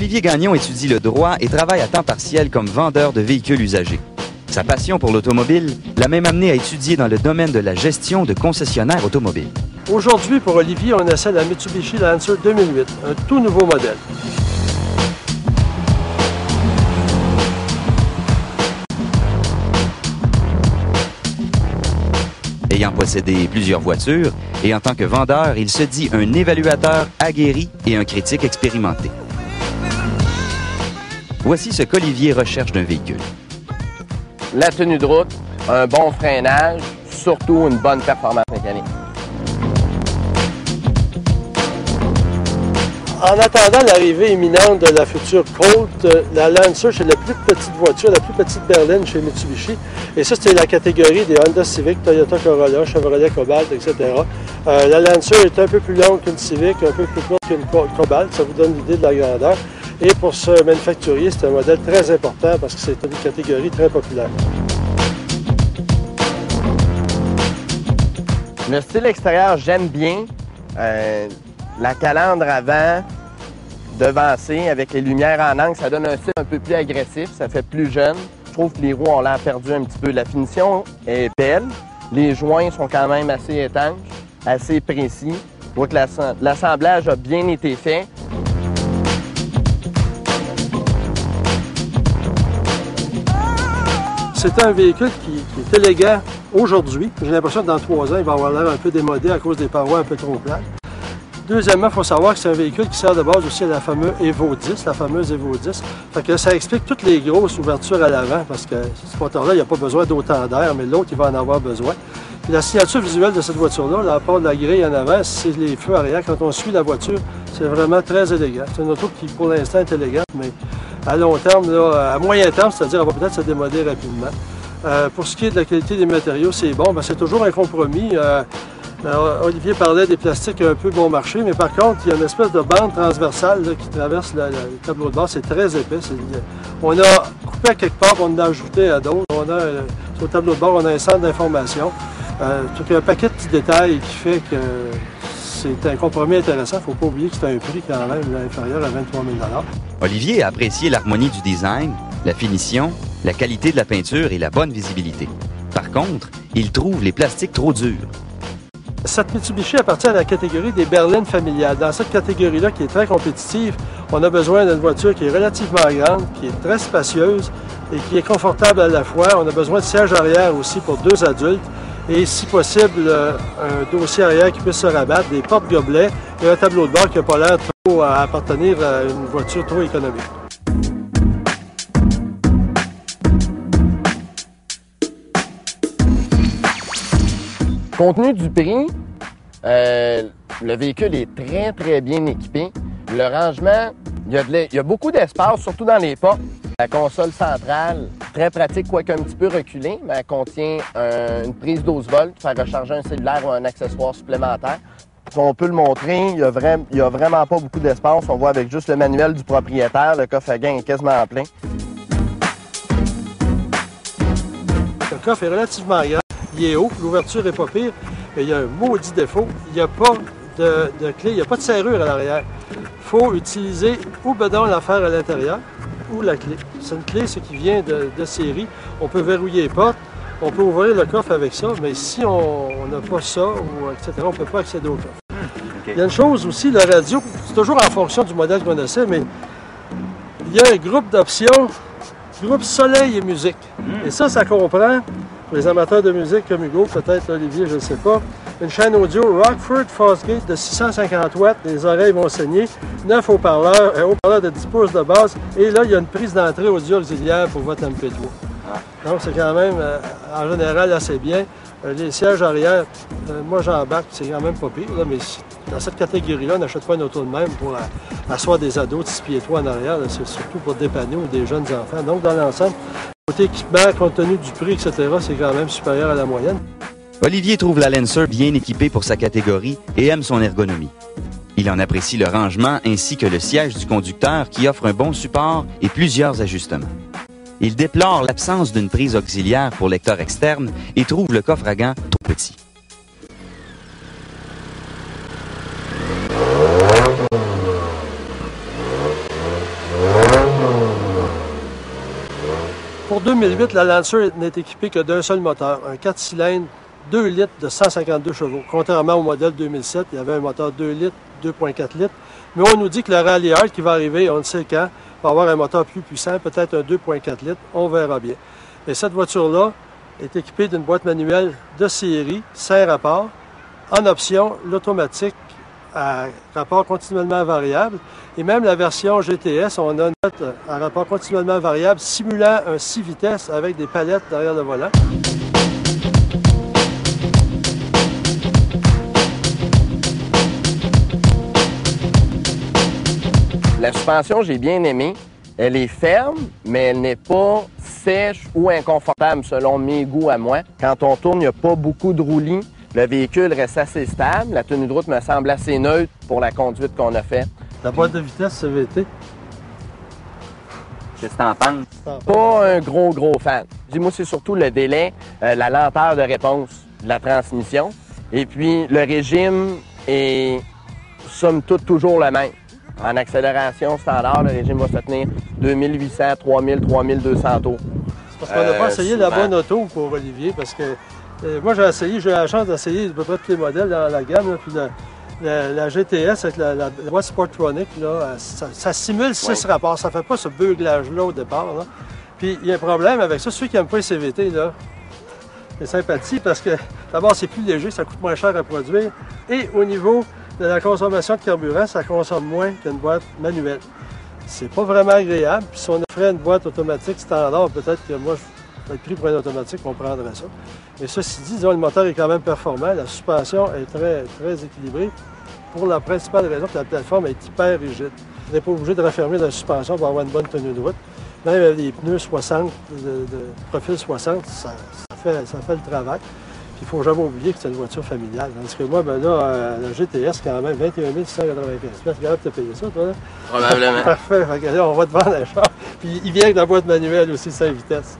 Olivier Gagnon étudie le droit et travaille à temps partiel comme vendeur de véhicules usagés. Sa passion pour l'automobile l'a même amené à étudier dans le domaine de la gestion de concessionnaires automobiles. Aujourd'hui, pour Olivier, on essaie la Mitsubishi Lancer 2008, un tout nouveau modèle. Ayant possédé plusieurs voitures et en tant que vendeur, il se dit un évaluateur aguerri et un critique expérimenté. Voici ce qu'Olivier recherche d'un véhicule. La tenue de route, un bon freinage, surtout une bonne performance mécanique. En attendant l'arrivée imminente de la future Colt, la Lancer, c'est la plus petite voiture, la plus petite berline chez Mitsubishi. Et ça, c'était la catégorie des Honda Civic, Toyota Corolla, Chevrolet Cobalt, etc. La Lancer est un peu plus longue qu'une Civic, un peu plus courte qu'une Cobalt. Ça vous donne l'idée de la grandeur. Et pour ce manufacturier, c'est un modèle très important parce que c'est une catégorie très populaire. Le style extérieur, j'aime bien. La calandre avant, devancée, avec les lumières en angle, ça donne un style un peu plus agressif, ça fait plus jeune. Je trouve que les roues ont l'air perdu un petit peu. La finition est belle. Les joints sont quand même assez étanches, assez précis. Je vois que l'assemblage a bien été fait. C'est un véhicule qui est élégant aujourd'hui. J'ai l'impression que dans 3 ans, il va avoir l'air un peu démodé à cause des parois un peu trop plates. Deuxièmement, il faut savoir que c'est un véhicule qui sert de base aussi à la fameuse Evo 10, Fait que ça explique toutes les grosses ouvertures à l'avant, parce que ce moteur-là, il n'y a pas besoin d'autant d'air, mais l'autre, il va en avoir besoin. Puis la signature visuelle de cette voiture-là, à part de la grille en avant, c'est les feux arrière. Quand on suit la voiture, c'est vraiment très élégant. C'est une auto qui, pour l'instant, est élégante, mais à long terme, là, à moyen terme, c'est-à-dire, elle va peut-être se démoder rapidement. Pour ce qui est de la qualité des matériaux, c'est bon. C'est toujours un compromis. Olivier parlait des plastiques un peu bon marché, mais par contre, il y a une espèce de bande transversale là, qui traverse le tableau de bord. C'est très épais. On a coupé à quelque part, on en a ajouté à d'autres. Sur le tableau de bord, on a un centre d'information. Il y a un paquet de petits détails qui fait que c'est un compromis intéressant. Il ne faut pas oublier que c'est un prix quand même inférieur à 23 000 $. Olivier a apprécié l'harmonie du design, la finition, la qualité de la peinture et la bonne visibilité. Par contre, il trouve les plastiques trop durs. Cette Mitsubishi appartient à la catégorie des berlines familiales. Dans cette catégorie-là, qui est très compétitive, on a besoin d'une voiture qui est relativement grande, qui est très spacieuse et qui est confortable à la fois. On a besoin de siège arrière aussi pour 2 adultes et, si possible, un dossier arrière qui puisse se rabattre, des porte-gobelets et un tableau de bord qui n'a pas l'air trop à appartenir à une voiture trop économique. Compte tenu du prix, le véhicule est très, très bien équipé. Le rangement, il y a beaucoup d'espace, surtout dans les portes. La console centrale, très pratique, quoique un petit peu reculée, mais elle contient une prise 12 volts pour faire recharger un cellulaire ou un accessoire supplémentaire. On peut le montrer, il y a vraiment pas beaucoup d'espace. On voit avec juste le manuel du propriétaire, le coffre à gain est quasiment plein. Le coffre est relativement grand. Il est haut, l'ouverture n'est pas pire, mais il y a un maudit défaut. Il n'y a pas de clé, il n'y a pas de serrure à l'arrière. Il faut utiliser ou bedon l'affaire à l'intérieur ou la clé. C'est une clé, ce qui vient de série. On peut verrouiller les portes, on peut ouvrir le coffre avec ça, mais si on n'a pas ça, etc., on ne peut pas accéder au coffre. Okay. Il y a une chose aussi, la radio, c'est toujours en fonction du modèle qu'on essaie, mais il y a un groupe d'options, groupe Soleil et musique. Et ça comprend, pour les amateurs de musique comme Hugo, peut-être Olivier, je ne sais pas, une chaîne audio Rockford Fosgate de 650 watts, les oreilles vont saigner, 9 haut-parleurs, un haut-parleur de 10 pouces de base, et là, il y a une prise d'entrée audio auxiliaire pour votre MP3. Donc, c'est quand même, en général, assez bien. Les sièges arrière, moi, j'embarque, c'est quand même pas pire, là, mais dans cette catégorie-là, on n'achète pas une auto de même pour asseoir des ados de 6 pieds 3 en arrière, c'est surtout pour dépanner ou des jeunes enfants. Donc, dans l'ensemble, côté équipement, compte tenu du prix, etc., c'est quand même supérieur à la moyenne. Olivier trouve la Lancer bien équipée pour sa catégorie et aime son ergonomie. Il en apprécie le rangement ainsi que le siège du conducteur qui offre un bon support et plusieurs ajustements. Il déplore l'absence d'une prise auxiliaire pour lecteur externe et trouve le coffre à gants trop petit. Pour 2008, la Lancer n'est équipée que d'un seul moteur, un 4 cylindres, 2 litres de 152 chevaux. Contrairement au modèle 2007, il y avait un moteur 2 litres, 2,4 litres. Mais on nous dit que le Rally Hard qui va arriver, on ne sait quand, va avoir un moteur plus puissant, peut-être un 2,4 litres, on verra bien. Et cette voiture-là est équipée d'une boîte manuelle de série, 5 rapports. En option, l'automatique à rapport continuellement variable. Et même la version GTS, on a une boîte à rapport continuellement variable simulant un 6 vitesses avec des palettes derrière le volant. La suspension, j'ai bien aimé. Elle est ferme, mais elle n'est pas sèche ou inconfortable selon mes goûts à moi. Quand on tourne, il n'y a pas beaucoup de roulis. Le véhicule reste assez stable. La tenue de route me semble assez neutre pour la conduite qu'on a faite. La boîte de vitesse CVT. Qu'est-ce que t'en penses? Pas un gros fan. Dis-moi, c'est surtout le délai, la lenteur de réponse de la transmission. Et puis, le régime est, somme toute, toujours le même. En accélération standard, le régime va se tenir 2800, 3000, 3200 tours. C'est parce qu'on n'a pas essayé la bonne auto pour Olivier, parce que moi j'ai la chance d'essayer à peu près tous les modèles dans la gamme, là, puis la GTS avec la boîte Sportronic, là, ça simule 6 rapports, ça fait pas ce beuglage-là au départ. Là. Puis il y a un problème avec ça, ceux qui n'aiment pas les CVT, là, c'est sympathie parce que d'abord c'est plus léger, ça coûte moins cher à produire, et au niveau de la consommation de carburant, ça consomme moins qu'une boîte manuelle. C'est pas vraiment agréable. Puis si on offrait une boîte automatique standard, peut-être que moi, je vais être pris pour un automatique, on prendrait ça. Mais ceci dit, disons, le moteur est quand même performant. La suspension est très équilibrée pour la principale raison que la plateforme est hyper rigide. On n'est pas obligé de refermer la suspension pour avoir une bonne tenue de route. Même avec des pneus 60, de profil 60, ça fait le travail. Il ne faut jamais oublier que c'est une voiture familiale. Tandis que moi, ben là, la GTS, quand même, 21 695 $. Tu es capable de te payer ça, toi, là? Probablement. Parfait. Fait que là, on va te vendre un char. Puis il vient avec la boîte manuelle aussi, 5 vitesses.